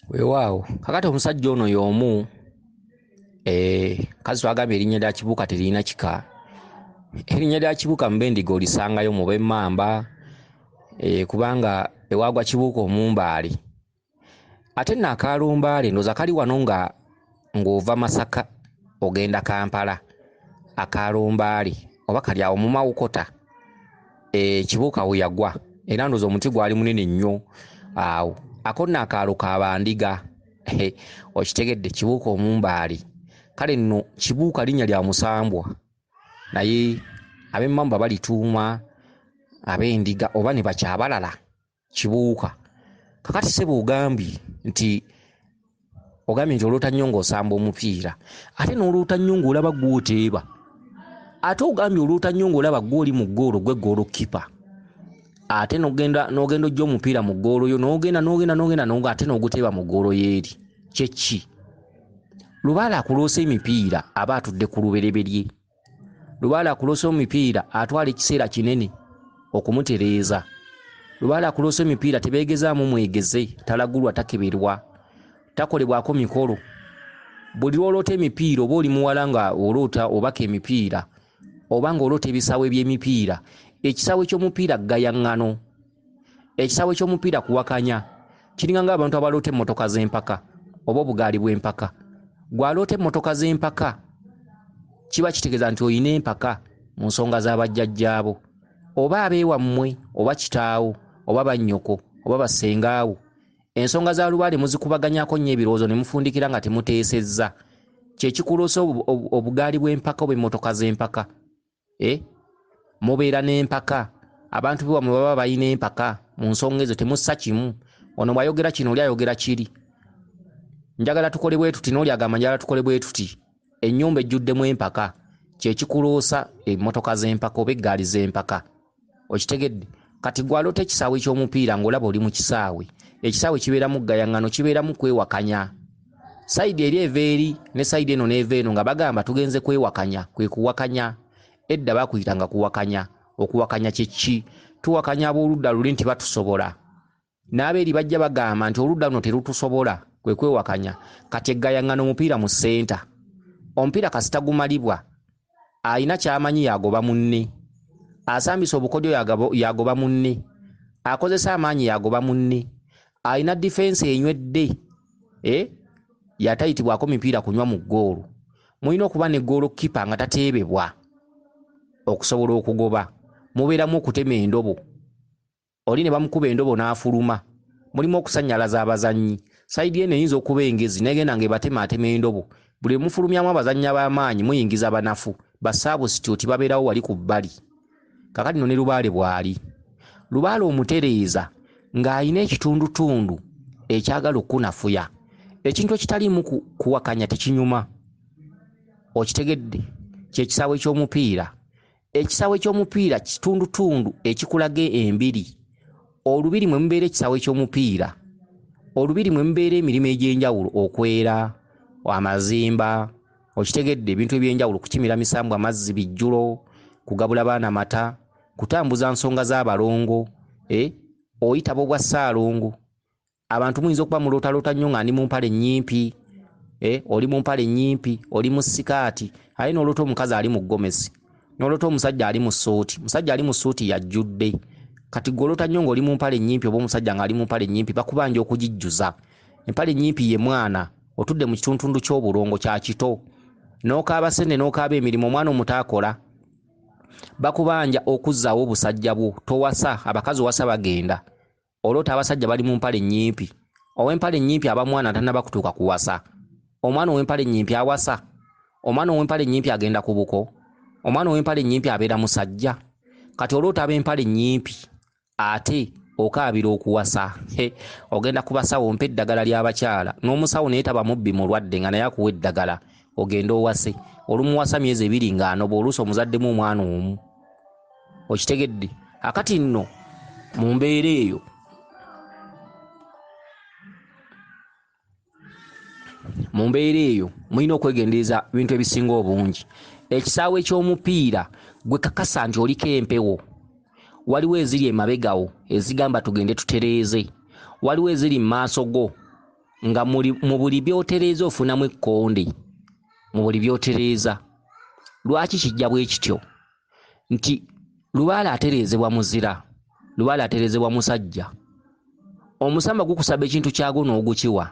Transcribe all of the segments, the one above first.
Weewaawo kakati omusajja ono y'omu kazi twagambye erinnya lya kibuuka terina kika. Erinnya lya kibuuka mu b'endiga olisangayo mu b'emmamba kubanga ewaagwa kibuuka omumbaale. Ate nno akaalumbaale ndooza kali wano ng'ova Masaka ogenda Kampala. Akaalumbaale oba kali awo mu Mawokota kibuuka we yagwa era ndooza omuti gwali munene nnyo awo. Ako nno akaalo ka Bandiga okitegedde kibuuka omumbaale. Kale nno kibuuka linnya lya musambwa naye ab'emmamba balituuma ab'endiga oba ne bakyabalala kibuuka. Kakati ssebo ogambye nti oloota nnyo ng'osamba omupiira ate n'oloota nnyo ng'olaba gw'oteeba ate ogambye oloota nnyo ng'olaba gw'oli mu ggoolo gw'eggoolo kipa ate n'ogenda ojja omupiira mu ggoolo yo n'ogenda ate n'oguteeba mu ggoolo y'eri. Kyeki Lubaale akuloosa emipiira aba atudde ku lubereberye. Lubaale akuloosa emipiira atwala ekiseera kinene okumutereeza. Lubaale akuloosa emipiira tebeegezaamu mwegeze, talagulwa, takeberwa, takolebwako mikolo. Buli lwoloota emipiira oba oli muwala nga oloota obaka emipiira oba ng'oloota ebisaawe by'emipiira, ekisaawe ky'omupiira gayaŋŋano, ekisaawe ky'omupiira kuwakanya. Kiringa ng'abantu abaloota emmotoka z'empaka oba obugaali bw'empaka. Gw'aloota emmotoka z'empaka kiba kitegeeza nti oyina empaka mu nsonga z'abajjajjaabo oba abeewammwe oba kitaawo oba bannyoko oba bassengaawo. Ensonga za Lubaale muzikubaganyako nnyo ebirowoozo ne mufundikira nga temuteesezza. Kye kikuloosa obugaali bw'empaka oba emmotoka z'empaka. Mubeera n'empaka. Abantu b'ewammwe baba balina empaka mu nsonga ezo temussa kimu. Ono bw'ayogera kino oli ayogera kiri. Njagala tukole bwe tuti n'oli agamba njagala tukole bwe tuti. Ennyumba ejjuddemu empaka. Kye kikuloosa emmotoka z'empaka oba eggaali z'empaka. Okitegedde? Kati gw'aloota ekisaawe ky'omupiira ng'olaba oli mu kisaawe. Ekisaawe kibeeramu gayaŋŋano, kibeeramu kwewakanya. Sayidi eri eva eri ne sayidi eno n'eva eno nga bagamba tugenze kwewakanya, kwe kuwakanya. Edda baakuyitanga kuwakanya. Okuwakanya kye ki? Tuwakanya ab'oludda luli nti batusobola. N'abeeri bajja bagamba nti oludda luno terutusobola, kwe kwewakanya. Kati eggayaŋŋano omupiira mu ssenta. Omupiira kasita gumalibwa ayina ky'amanyi yagoba munne. Asambisa obukodyo yagoba munne. Akozesa amaanyi yagoba munne. Ayina difensi enywedde yatayitibwako mipiira kunywa mu ggoolo. Mulina okuba ne ggoolo kipa nga tateebebwa okusobola okugoba. Mubeeramu okutema endobo. Oli ne bamukuba endobo n'afuluma. Mulimu okusannyalaza abazannyi. Sayidi eno eyinza okuba engezi negenda ng'ebatemaatema endobo. Buli mufulumyamu abazannyi ab'amaanyi muyingiza banafu. Bassaabusityooti babeerawo wali ku bbali. Kakati nno ne Lubaale bw'ali. Lubaale omutereeza ng'ayina ekitundutundu ekyagala okunafuya. Ekintu ekitaliimu kuwakanya tekinyuma. Okitegedde? Ky'ekisaawe ky'omupiira. Ekisaawe ky'omupiira kitundutundu ekikulaga embiri. Olubiri mwe mubeera ekisaawe ky'omupiira. Olubiri mwe mubeera emirimu egy'enjawulo, okwera, amazimba, okitegedde, ebintu eby'enjawulo, kukimira misambwa amazzi bijjulo, kugabula baana mata, kutambuza nsonga z'abalongo, oyitabo bwa ssaalongo. Abantu muyinza okuba mulootalota nnyo nga ndi mu mpale nnyimpi, oli mu mpale nnyimpi, oli mu sikaati, ate n'oloota omukazi ali mu gomesi, n'oloota omusajja ali mu ssuuti. Musajja ali mu ssuuti yajjudde. Kati gw'oloota nnyo ng'oli mu mpale nnyimpi oba omusajja ng'ali mu mpale nnyimpi, bakubanja okugijjuza. Empale nnyimpi ye mwana, otudde mu kituntundu ky'obulongo kya kito, n'okaaba ssente n'okaaba emirimu, omwana omuto akola. Bakubanja okuzzaawo obusajja bwo, towasa, abakazi owasa bagenda. Oloota abasajja bali mu mpale nnyimpi. Ow'empale nnyimpi aba mwana tannaba kutuuka kuwasa. Omwana ow'empale nnyimpi awasa. Omwana ow'empale nnyimpi agenda ku buko. Omwana ow'empale nnyimpi abeera musajja. Kati oloota ab'empale nnyimpi ate okaabira okuwasa. Ogenda ku basawo ompe eddagala ly'abakyala. N'omusawo naye taba mubbi mulwadde nga naye akuwa eddagala. Ogenda owase. Olumuwasa myezi 2 ng'anoba oluusi omuzaddemu omwana omu. Okitegedde? Akati nno mu mbeera eyo mulina okwegendereza ebintu ebisinga obungi. Ekisaawe ky'omupiira gwe kakasa nti oliko empewo. Waliwo eziri emabegawo ezigamba tugende tutereeze. Waliwo eziri mu maaso go nga mu buli byotereeza ofunamu ekkonde mu buli byotereeza. Lwaki kijja bwe kityo? Nti lubaale atereezebwa muzira, lubaale atereezebwa musajja. Omusamba gukusaba ekintu kyagwo n'ogukiwa,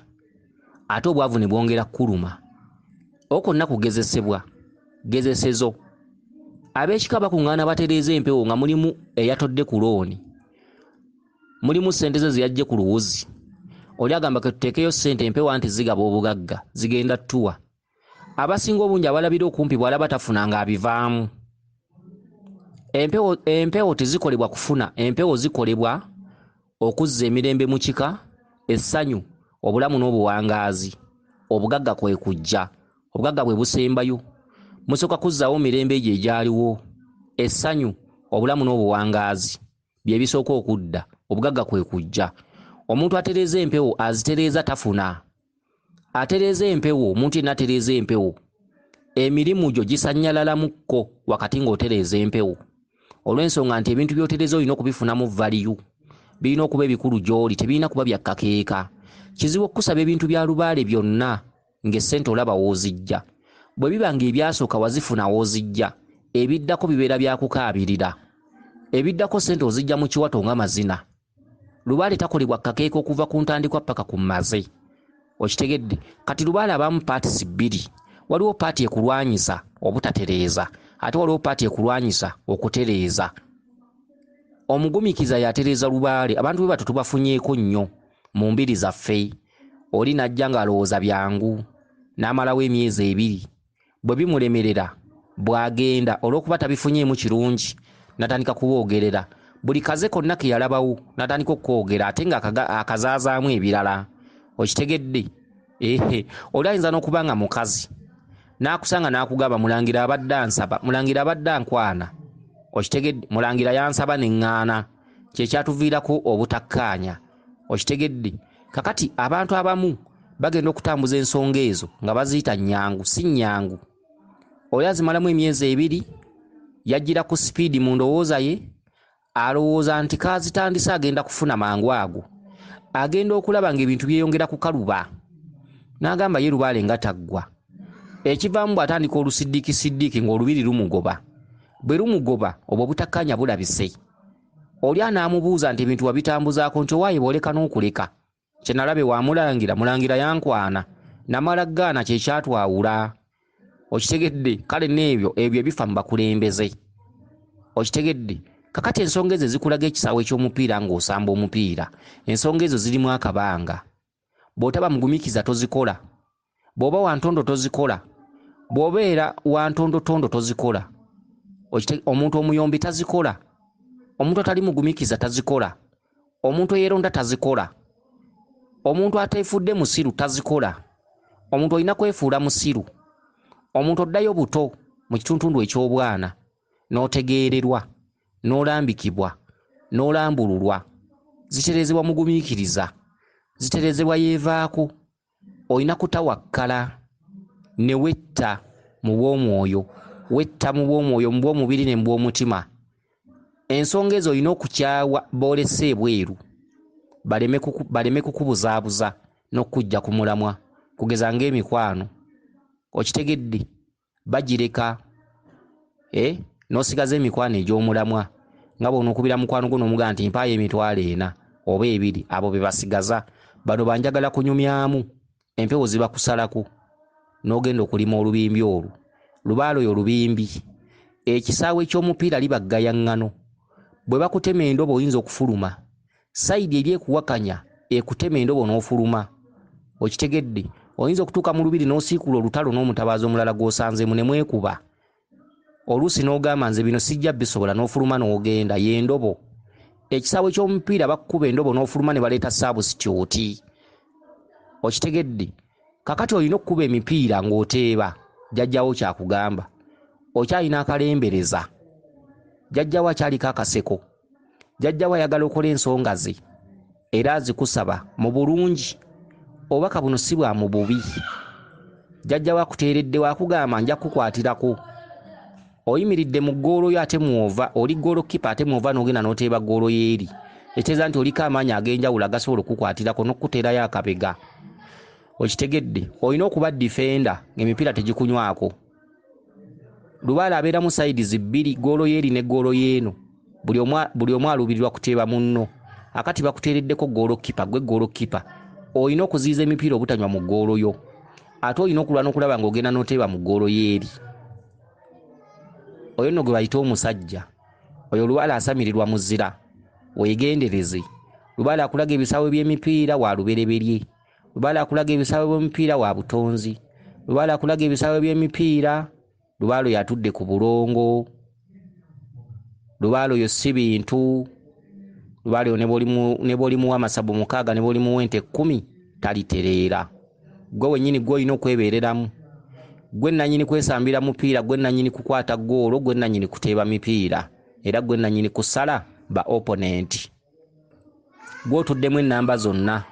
ate obwavu ne bwongera kkuluma. Okonna kugezesebwa, gezesezo. Ab'ekika bakuŋŋaana batereeza empewo nga mulimu eyatodde ku looni, mulimu ssente ze ziyajje ku luwuzi. Oli agamba ke tuteekeyo ssente empewo anti zigaba obugagga, zigenda ttuwa. Abasinga obungi abalabira okumpi bw'alaba tafuna ng'abivaamu. Empewo tezikolebwa kufuna, empewo zikolebwa okuzza emirembe mu kika, essanyu, obulamu n'obuwangaazi. Obugagga kwe kujja, obugagga bwe busembayo. Musooka kuzzaawo mirembe egyo egyaliwo, essanyu, obulamu n'obuwangaazi bye bisooka okudda, obugagga kwe kujja. Omuntu atereeza empewo azitereeza tafuna. Atereeza empewo, omuntu yenna atereeza empewo, emirimu gyo gisannyalalamukko wakati ng'otereeza empewo. Olw'ensonga nti ebintu by'otereeza olina okubifunamu valiyu, birina okuba ebikulu gy'oli, tebirina kuba bya kakeeka. Kizibu okusaba ebintu bya lubaale byonna ng'essente olaba woozijja. Bwe biba ng'ebyasooka wazifuna woozijja, ebiddako bibeera byakukaabirira. Ebiddako ssente ozijja mu kiwato nga mazina. Lubaale takolebwa kakeeka okuva ku ntandikwa paka ku maze. Okitegedde? Kati lubaale abamu paatisi bbiri. Waliwo paati ekulwanyisa obutatereeza, ate waliwo paati ekulwanyisa okutereeza. Omugumikiza yatereeza lubaale, abantu be bato tubafunyeeko nnyo mu mbiri zaffe. Oli najja ng'alowooza byangu, n'amalawo emyezi 2. Bwe bimulemerera bw'agenda olw'okuba tabifunyeemu kirungi, n'atandika kuboogerera. Buli kaze konna ke yalabawo n'atandika okwogera ate nga akazaazaamu ebirala. Okitegedde? Oli ayinza n'okuba nga mukazi n'akusanga n'akugamba mulangira abadde ansaba, mulangira abadde ankwana. Okitegedde? Mulangira yansaba n'eŋŋaana, kye kyatuviirako obutakkaanya. Okitegedde? Kakati abantu abamu bagenda okutambuza ensonga ezo nga baziyita nnyangu, si nnyangu. Oli azimalamu emyezi 2, yajjira ku sipiidi mu ndowooza ye, alowooza nti kaazitandise agenda kufuna mangu ago. Agenda okulaba ng'ebintu byeyongera ku kaluba. N'agamba ye lubaale nga taggwa. Ekivaamu bw'atandika olusiddiiki ng'olubiri lumugoba. Bwe lumugoba obwo obutakkaanya bulabise. Oli anaamubuuza nti ebintu wabitambuzaako nti owaaye booleka n'okuleka. Kye nalabe wa mulangira yankwana, namala ggaana kye kyatwawula. Okitegedde? Kale n'ebyo ebifa mu bakulembeze. Okitegedde? Kakati ensonga ezo zikulaga ekisaawe ky'omupiira ng'osamba omupiira. Ensonga ezo zirimu akabanga. Bw'otaba mugumikiza tozikola. Bw'oba wantondo tozikola. Bw'obeera wantondotondo tozikola. Omuntu omuyombi tazikola. Omuntu atali mugumikiza tazikola. Omuntu eyeronda tazikola. Omuntu ateefudde musiru tazikola. Omuntu olina kwefuula musiru. Omuntu oddayo buto mu kituntundu eky'obwana, n'otegeererwa, n'olambikibwa, n'olambululwa. Zitereezebwa mugumiikiriza, zitereezebwa yeevaako. Olina kutawakkala ne wetta mu bw'omwoyo, wetta mu bw'omwoyo, mu bw'omubiri ne mu bw'omutima. Ensonga ezo olina okukyawa boolese ebweru, baleme kukubuzaabuza n'okujja ku mulamwa, kugeza ng'emikwano. Okitegedde? Bagireka n'osigaza emikwano egy'omulamwa, nga bw'onookubira mukwano gwo n'omugamba nti mpaayo emitwalo 4 oba 2, abo be basigaza. Bano banjagala kunyumyamu, empewo ziba kusalako, n'ogenda okulima olubimbi olwo. Lubaale oyo lubimbi. Ekisaawe ky'omupiira libaggayaŋŋano. Bwe bakutema endobo oyinza okufuluma. Sayidi eri ekuwakanya ekutema endobo n'ofuluma. Okitegedde? Oyinza okutuuka mu lubiri n'osiikula olutalo n'omutabaazi omulala gw'osanzeemu ne mwekuba. Oluusi n'ogamba nze bino sijja bisobola, n'ofuluma n'ogenda. Y'endobo. Ekisaawe ky'omupiira bakukuba endobo n'ofuluma ne baleeta saabusityooti. Okitegedde? Kakati olina okukuba emipiira ng'oteeba. Jjajjawo kyakugamba. Okyalina akalembereza. Jjajjawo akyaliko akaseko. Jjajjawo ayagala okola ensonga ze. Era azikusaba mu bulungi. Obaka buno si bwa mu bubi. Jjajjawo akuteeredde wakugamba nja kukwatirako. Oyimiridde mu ggoolo yo ate mwova, oli ggoolo kipa ate mwova n'ogenda n'oteeba ggoolo yeeri. Etegeeza nti oliko amaanyi ag'enjawulo agasobola okukukwatirako n'okukuteerayo akabega. okitegedde olina okuba defender ng'emipiira tegikunywako. Lubaale abeera mu sides bbiri, goolo yeeri ne goolo yeeno, buli omu aluubirirwa kuteeba munno. Akati bakuteereddeko goolo kipa, gwe goolo kipa olina okuziiza emipiira obutanywa mu goolo yo, ate olina okulwana okulaba ng'ogenda n'oteeba mu goolo yeeri. Oyo nno gwe bayita omusajja. Oyo lubaale asamirirwa muzira, weegendereze. Lubaale akulaga ebisaawe by'emipiira wa lubereberye. Lubaale akulaga ebisaawe by'emipiira wa butonzi. Lubaale akulaga ebisaawe by'emipiira. Lubaale oyo atudde ku bulongo. Lubaale oyo si bintu. Lubaale oyo ne bw'olimuwa amasabu 6 ne bw'olimuwa ente 10 talitereera. Gwe wennyini gw'olina okwebeereramu. Gwe nannyini kwesambira mupiira, gwe nannyini kukwata goolo, gwe nannyini kuteeba mipiira, era gwe nannyini kusala ba opponent. Gwe otuddemu ennamba zonna.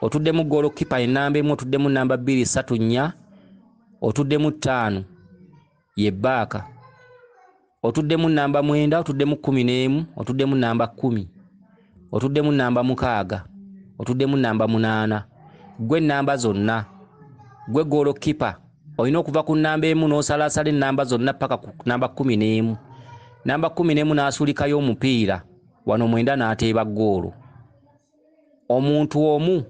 Otuddemu goolo kipa ennamba emu, otuddemu nnamba 2, 3, 4, otuddemu 5 ye baaka, otuddemu nnamba 9, otuddemu 11, otuddemu nnamba 10, otuddemu nnamba 6, otuddemu nnamba 8. Gwe ennamba zonna. Gwe goolo kipa olina okuva ku nnamba emu n'osalaasala ennamba zonna paka ku nnamba 11. Nnamba 11 n'asulikayo omupiira, wano 9 n'ateeba goolo. Omuntu omu,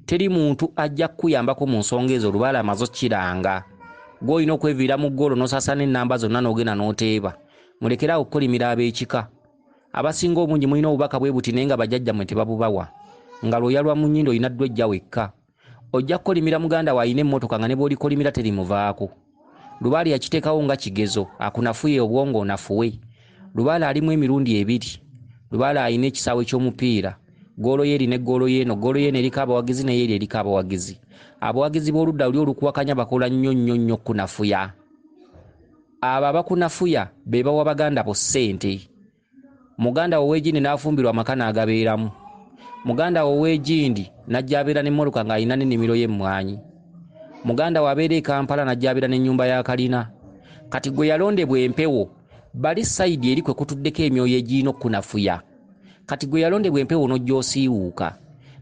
teri muntu ajja kukuyambako mu nsonga ezo Lubaale amaze okkiranga. Gwe olina okweviira mu goolo n'osaasala ennamba zonna n'ogenda n'oteeba. Mulekeraawo okukolimira ab'ekika. Abasinga obungi mulina obubaka bwe buti naye nga bajjajjammwe tebabubawa. Nga lw'oyalwa mu nnyindo olina ddwejja wekka. Ojja kukolimira muganda w'alina emmotoka nga ne bw'olikolimira terimuvaako. Lubaale yakiteekawo nga kigezo, akunafuye obwongo onafuwe. Lubaale alimu emirundi 2. Lubaale alina ekisaawe ky'omupiira. Goolo yeeri ne goolo yeeno, goolo yeeno eriko abawagizi ne yeeri eriko abawagizi. Abawagizi b'oludda luli olukuwakanya bakola nnyo kunafuya. Abo abakunafuya be bawa baganda bo ssente. Muganda wo w'egindi n'afumbirwa amaka n'agabeeramu. Muganda wo w'egindi n'ajja abeera n'emmotoka ng'alina n'ennimiro y'emmwanyi. Muganda wo abeera e Kampala n'ajja abeera n'ennyumba ya kalina. Kati gwe yalondebwa empewo, bali sayidi eri kwe kutuddeko emyoyo egirina okunafuya. Kati gwe yalondebwa empewo n'ojja osiiwuuka.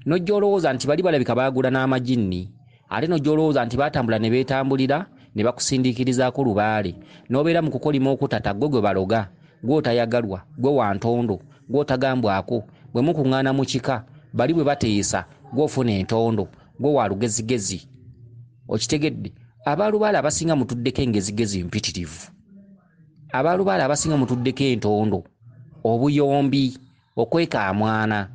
N'ojja olowooza nti bali balabika baagula n'amaginni. Ate n'ojja olowooza nti baatambula ne beetambulira ne bakusindiikirizaako Lubaale. N'obeera mu kukolima okutata gwe baloga. Gwe otayagalwa, gwe wantondo, gwe otagambwako, bwe mukuŋŋaana mu kika, bali bwe bateesa, gwe ofuna entondo, gwe wa lugezigezi. Okitegedde? Abalubaale abasinga mutuddeko engezigezi mpitirivu. Abalubaale abasinga mutuddeko entondo, obuyombi, okwekaamwana.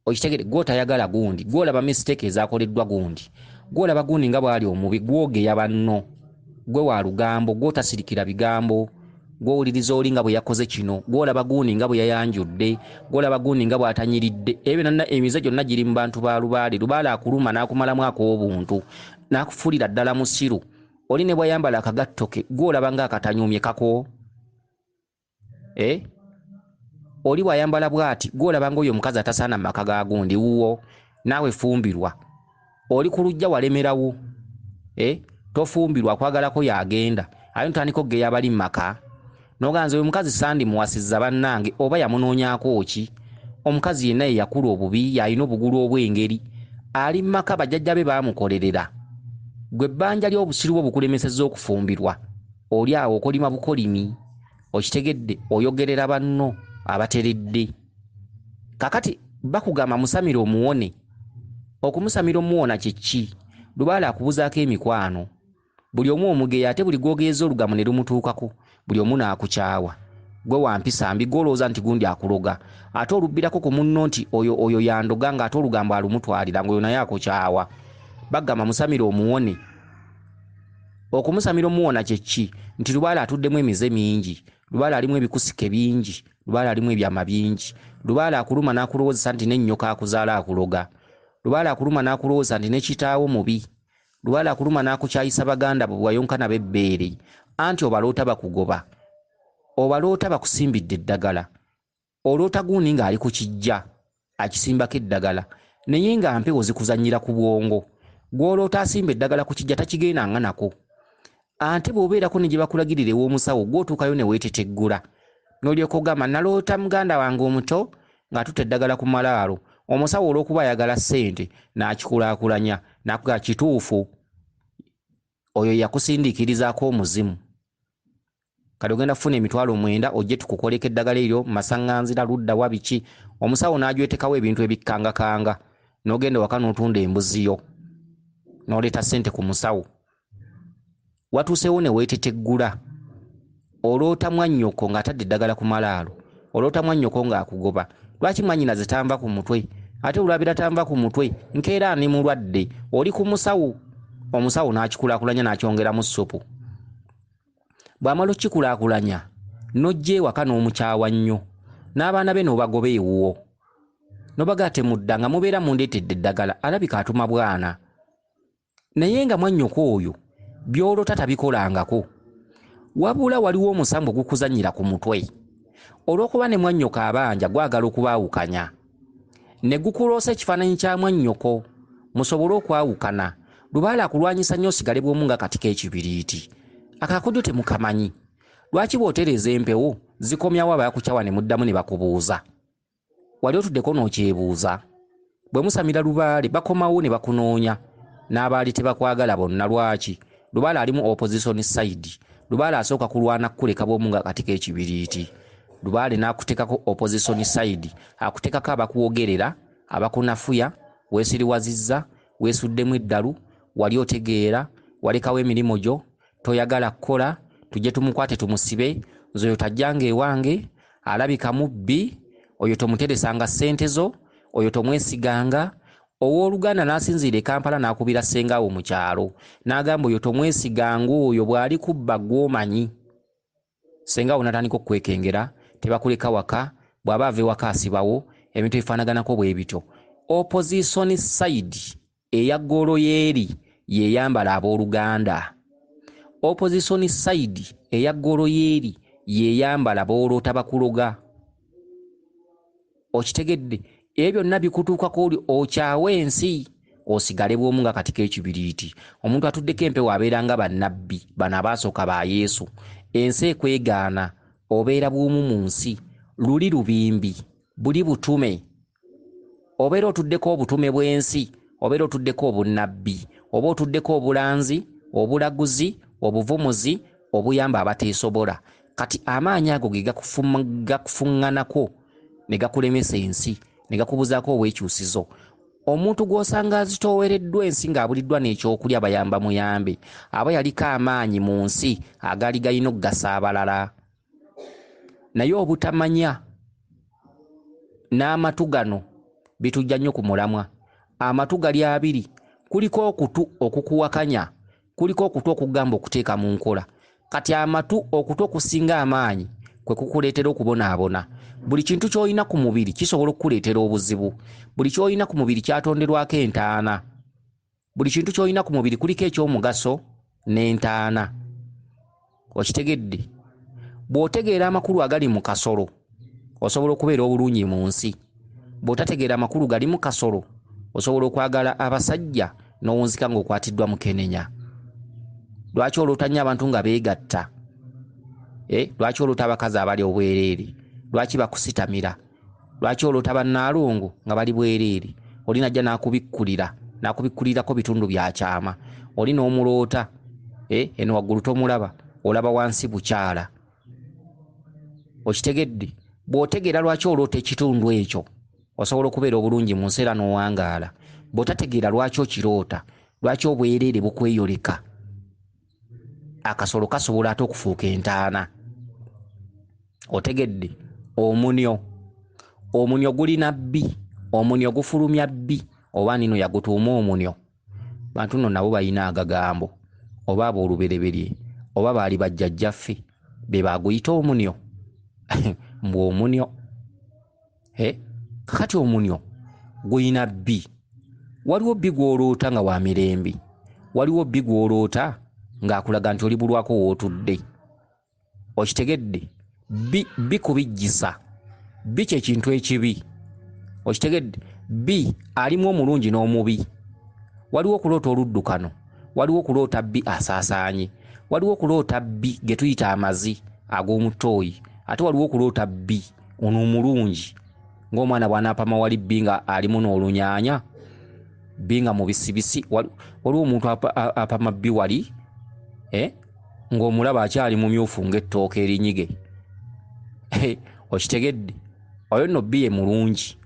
Okitegedde? Gwe otayagala gundi, gwe olaba mistake ezaakoleddwa gundi, gwe olaba gundi nga bw'ali omubi, gwe ogeya banno, gwe wa lugambo, gwe otasirikira bigambo. Gw'owuliriza oli nga bwe yakoze kino, gw'olaba gundi nga bwe yayanjudde, gw'olaba gundi nga bw'atanyiridde. Ebyo emize gyonna giri mu bantu ba Lubaale. Lubaale akuluma n'akumalamu ak'obuntu n'akufuulira ddala musiru. Oli ne bw'ayambala akagatto ke gw'olaba ng'akatanyumye kako. Oli bw'ayambala bw'ati gw'olaba ng'oyo omukazi atasaana mu maka ga gundi wuwo, naawe fumbirwa. Oli ku lujja walemerawo. Tofumbirwa, kwagalako yagenda. Ayo ntandika okugeya abali mu maka. Noganze oyo mukazi sandi muwasizza bannange oba yamunoonyaako ki? Omukazi yenna ye yakula obubi, yalina obugulu obw'engeri. Ali mu maka bajjajja be baamukolerera. Gwe ebbanja ly'obusiru bwo bukulemesezza okufumbirwa. Oli awo okolima bukolimi. Okitegedde? Oyogerera banno abateredde. Kakati bakugamba musamire omuwone. Okumusamira omuwona kye ki? Lubaale akubuzaako emikwano. Buli omu omugeya, ate buli gw'ogeeza olugambo ne lumutuukako buli omu n'akukyawa. Gwe wampisa mbi, gw'olowooza nti gundi akuloga, ate olubbirako ku munno nti oyo yandoga ng'ate olugambo alumutwalira ng'oyo naye akukyawa. Bagamba musamire omuwone. Okumusamira omuwona kye ki? Nti Lubaale atuddemu emize mingi, Lubaale alimu ebikusike bingi, Lubaale alimu ebyama bingi. Lubaale akuluma n'akulowoozesa nti n'ennyoka akuzaala akuloga. Lubaale akuluma n'akulowooza nti ne kitaawo mubi. Lubaale akuluma n'akukyayisa baganda bo bwayonkana b'ebbeere, anti obaloota bakugoba, obaloota bakusimbidde eddagala, oloota gundi ng'ali ku kijja akisimbako eddagala, naye nga mpewo zikuzannyira ku bwongo. Gw'oloota asimba eddagala ku kijja takigendanga nako. Ate bw'obeerako ne gye bakulagirira ew'omusawo gw'otuukayo ne weeteteggula, n'olyoka ogamba naloota muganda wange omuto ng'atutte eddagala ku malaalo. Omusawo olw'okuba ayagala ssente n'akikulaakulanya nakuga kituufu oyo yakusindikirizaako omuzimu kati ogenda kufuna emitwalo 9 ojje tukukoleka eddagala eryo masaŋŋanzira ludda wa biki omusawo n'ajwetekawo ebintu ebikkangakanga n'ogenda waka n'otunda embuziyo n'oleeta ssente ku musawo watuusewo ne weeteteggula oloota mwannyoko ng'atadde eddagala ku malaalo oloota mwannyoko ng'akugoba lwaki mwannyinaze tanva ku mutwe ate olwabira tanva ku mutwe nkeera ani mulwadde oli ku musawo omusawo n'akikulaakulanya n'akyongeramu ssupu bw'amala okkikulaakulanya n'ojja ewaka n'omukyawa nnyo n'abaana be n'obagoba ewuwo n'obaga temudda nga mubeera mundeetedde eddagala alabika atuma bwana naye nga mwannyoko oyo by'olota tabikolangako wabula waliwo omusambo gukuzannyira ku mutwe olw'okuba ne mwannyoko abanja gwagala okubaawukanya ne gukuloosa ekifaananyi kya mwannyoko musobole okwawukana lubaala akulwanyisa nnyo osigale bw'omu nga kati k'ekibiriiti akakodyo temukamanyi lwaki bw'otereeza empewo zikomyawo abaakukyawa ne muddamu ne bakubuuza wali otuddeko n'okyebuuza bwe musamira lubaale bakomawo ne bakunoonya n'abaali tebakwagala bonna lwaki lubaale alimu opposition side lubaale asooka kulwana kukuleka bw'omu nga kati k'ekibiriiti lubaale n'akuteekako opposition side akuteekako abakuwogerera abakunafuya weesiriwazizza weesuddemu eddalu wali otegeera walekawo emirimu gyo toyagala kukola tujje tumukwate tumusibe nze oyo tajjanga ewange alabika mubbi oyo tomuteresanga ssente zo oyo tomwesiganga owooluganda n'asinziira e Kampala n'akubira ssengaawo mu kyalo n'agamba oyo tomwesiganga oyo bw'ali kubba gw'omanyi ssengaawo n'atandika okukwekengera tebakuleka waka bw'aba ava ewaka asibawo ebintu ebifaanaganako bwe bityo opposition side eya ggoolo yeeri yeeyambala abooluganda opposition side eya ggoolo yeeri yeeyambala booloota bakuloga okitegedde ebyo byonna bikutuukako oli okyawe ensi osigale bw'omu nga kati k'ekibiriiti omuntu atuddeko empewo abeera nga bannabbi bano abaasooka ba Yesu ensi ekwegaana obeera bw'omu mu nsi luli lubimbi buli butume obeera otuddeko obutume bw'ensi obeera otuddeko obunnabbi oba otuddeko obulanzi obulaguzi obuvumuzi obuyamba abateesobola kati amaanyi ago ge gakufuŋŋanako ne gakulemesa ensi ne gakubuzaako obwekyusizo omuntu gw'osanga azitoowereddwa ensi ng'abuliddwa n'ekyokulya bayamba muyambe aba yaliko amaanyi mu nsi agaali galina okugasa abalala naye obutamanya n'amatu gano bitujja nnyo ku mulamwa amatu gali abiri kuliko okutu okukuwakanya kuliko okutu okugamba okuteeka mu nkola kati amatu okutu okusinga amaanyi kwe kukuleetera okubonaabona buli kintu ky'olina ku mubiri kisobola okukuleetera obuzibu buli ky'olina ku mubiri kyatonderwako entaana buli kintu ky'olina ku mubiri kuliko eky'omugaso n'entaana okitegedde bw'otegeera amakulu agali mu kasolo osobola okubeera obulungi mu nsi bw'otategeera amakulu gali mu kasolo osobola okwagala abasajja n'owunzika ng'okwatiddwa mu kenenya lwaki oloota nnyo abantu nga beegatta lwaki oloota abakazi abali obwereere lwaki bakusitamira lwaki oloota bannaalongo nga bali bwereere oli najja n'akubikkulirako bitundu bya kyama oli n'omuloota eno waggulu tomulaba olaba wansi bukyala okitegedde bw'otegeera lwaki oloota ekitundu ekyo osobola okubeera obulungi mu nsi era n'owangaala bw'otategeera lwaki okiroota lwaki obwereere bukweyoleka akasolo kasobola ate okufuuka entaana otegedde omunyo gulina bbi omunyo gufulumya bbi oba nino yagutuuma omunyo bantu nno nabo balina agagambo oba aboolubereberye oba baali bajjajjaffe be baguyita omunyo mbw omunyo kakati omunyo gulina bbi waliwo bbi gw'oloota nga wa mirembe waliwo bbi gw'oloota ng'akulaga nti oli bulwako wootudde okitegedde bbi kubijjisa bbi kye kintu ekibi okitegedde bbi alimu omulungi n'omubi waliwo okuloota oluddukano waliwo okuloota bbi asaasaanye waliwo okuloota bbi ge tuyita amazi ag'omutooyi ate waliwo okuloota bbi ono omulungi ng'omwana bw'anaapama wali bbi nga alimu n'olunyaanya binga mu bisibisi waliwo omuntu apama bbi wali ng'omulaba akyali mumyufu ng'ettooke erinyige okitegedde oyo nno bbi ye mulungi.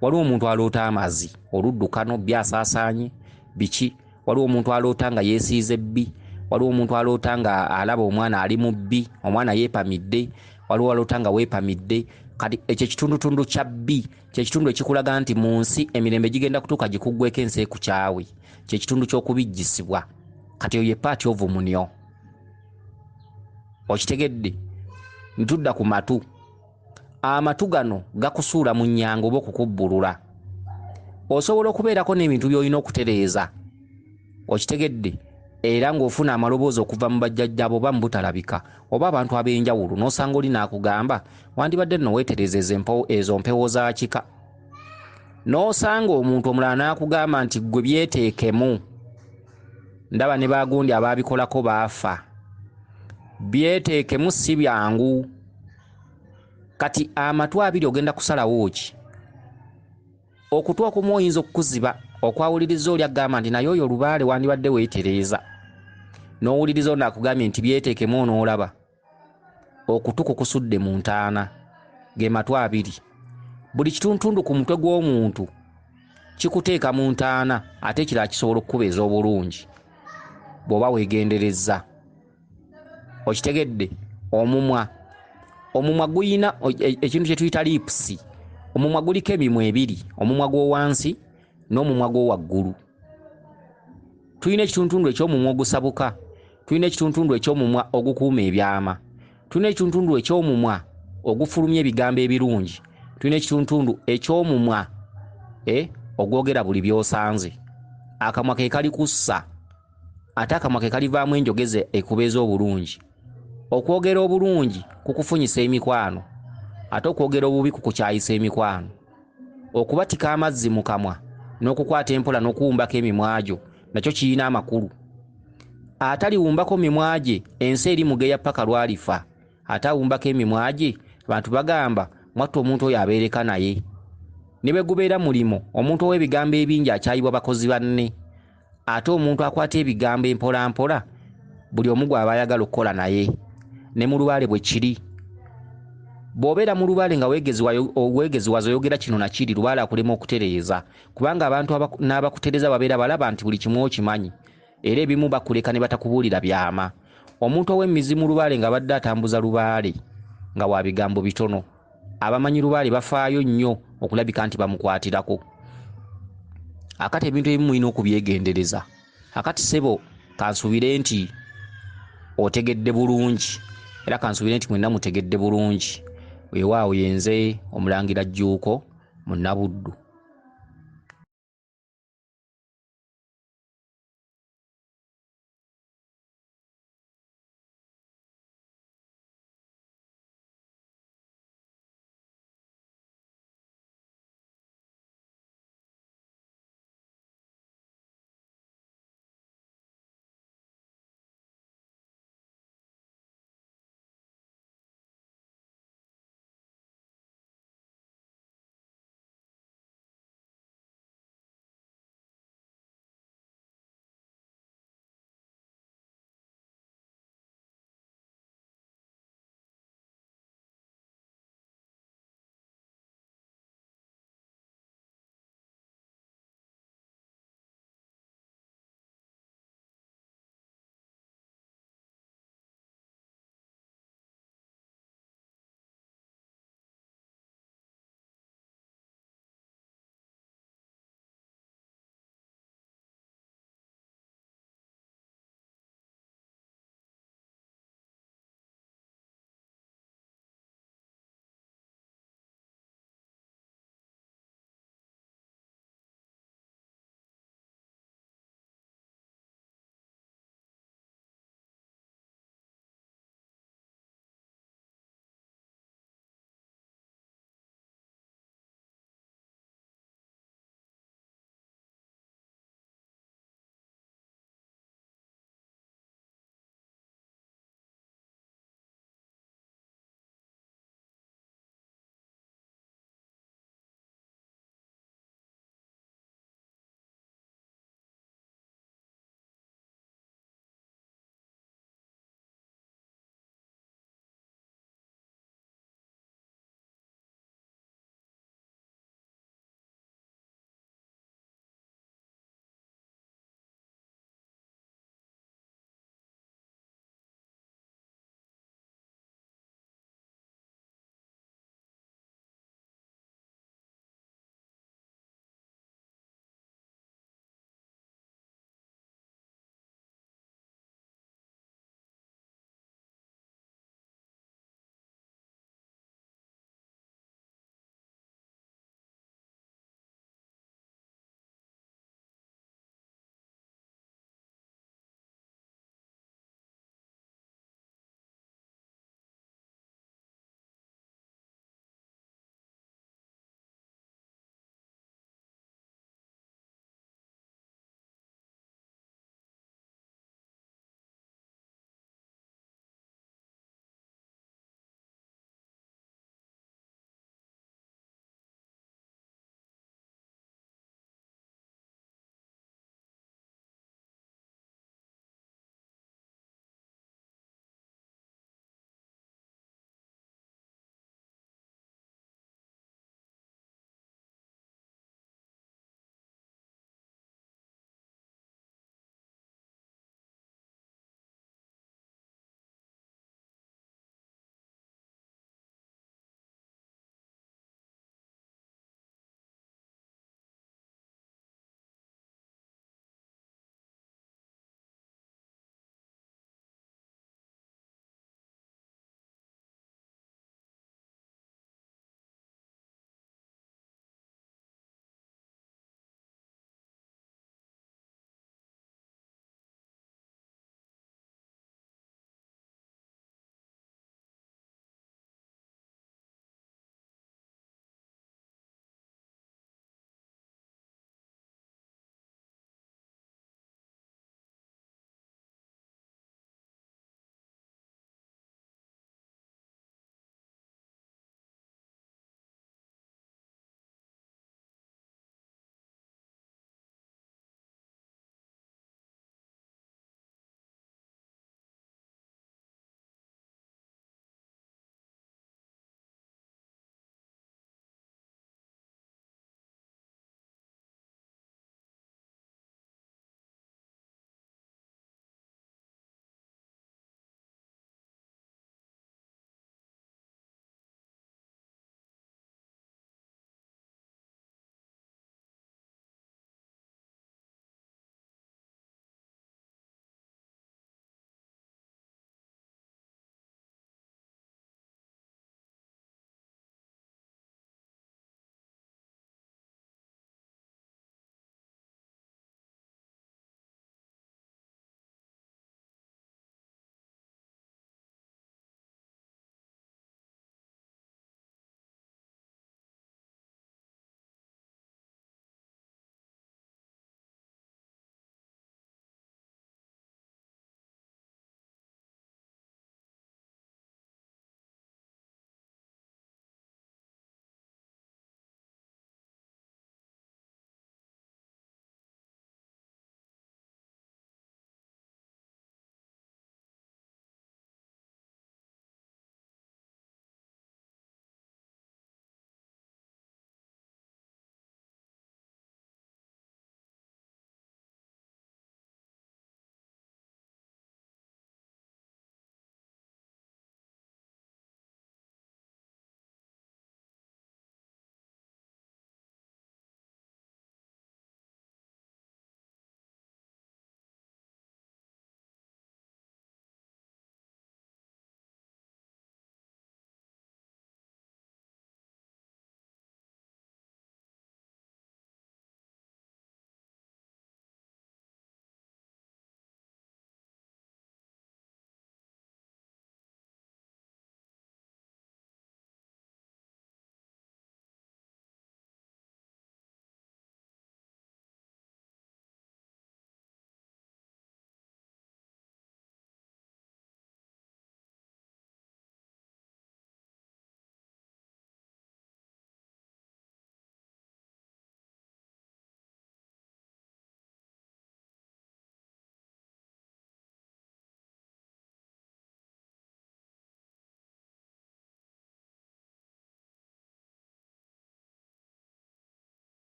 Waliwo omuntu aloota amazi oluddukano bbi asaasaanye biki. Waliwo omuntu aloota nga yeesiize bbi. Waliwo omuntu aloota nga alaba omwana ali mu bbi, omwana yeepamidde. Waliwo aloota nga weepamidde. Kati ekyo ekitundutundu kya bbi kyekitundu ekikulaga nti mu nsi emirembe gigenda kutuuka gikuggweko ensi ekukyawe. Kyekitundu ky'okubijjisibwa. Kati oyo ye paati ovu munyo. Okitegedde? Ntudda ku matu. Amatu gano gakusuula mu nnyanga oba okukubbulula. Osobola okubeerako n'ebintu by'olina okutereeza. Okitegedde? Era ng'ofuna amaloboozi okuva mu bajjajjaabo oba mu butalabika oba abantu ab'enjawulo n'osanga oli n'akugamba wandibadde nno weetereeza ezo mpewo za kika. N'osanga omuntu omulala n'akugamba nti ggwe byeteekemu. Ndaba ne baagundi abaabikolako baafa. Byeteekemu si byangu. Kati amatu abiri ogenda kusalawo ki? Okutu okumu oyinza okukuziba okwawuliriza oli agamba nti naye oyo olubaale wandibadde weetereeza. N'owuliriza ono akugambye nti byeteekemu onoolaba. Okutu kukusudde mu ntaana. Ge matu abiri. Buli kituntundu ku mutwe gw'omuntu kikuteeka mu ntaana ate ekirala kisobola okukubeeza obulungi bw'oba weegenderezza. Okitegedde? Omumwa. Omumwa guyina ekintu kye tuyita lipusi. Omumwa guliko emimwa ebiri, omumwa gw'owansi n'omumwa gw'owaggulu. Tulina ekituntundu eky'omumwa ogusabuka, tulina ekituntundu eky'omumwa ogukuuma ebyama, tulina ekituntundu eky'omumwa ogufulumya ebigambo ebirungi, tulina ekituntundu eky'omumwa ogwogera buli by'osanze. Akamwa ke kali kussa ate akamwa ke kalivaamu enjogeze ekubeeza obulungi. Okwogera obulungi kukufunyisa emikwano ate okwogera obubi kukukyayisa emikwano. Okubatika amazzi mu kamwa n'okukwata empola n'okuwumbako emimwa gyo nakyo kirina amakulu. Ataliwumbako mimwa gye ensi eri mugeya paka lwalifa. Ate awumbako emimwa gye abantu bagamba mwattu omuntu oyo abeereka naye. Ne bwe gubeera mulimo omuntu ow'ebigambo ebingi akyayibwa bakozi banne. Ate omuntu akwata ebigambo empola mpola buli omu gw'aba ayagala okukola naye. Ne mu lubaale bwe kiri. Bw'obeera mu lubaale nga weegeziwaza oyogera kino na kiri, lubaale akulema okutereeza. Kubanga abantu n'abakutereeza babeera balaba nti buli kimu okimanyi. Era ebimu bakuleka ne batakubuulira byama. Omuntu ow'emmizi mu lubaale nga badde atambuza lubaale nga wa bigambo bitono. Abamanyi lubaale bafaayo nnyo okulabika nti bamukwatirako. Akati ebintu ebimu mulina okubyegendereza. Akati ssebo kansuubire nti otegedde bulungi. Era kansuubire nti mwenna mutegedde bulungi. Weewaawo yenze Omulangira Jjuuko Munabuddu.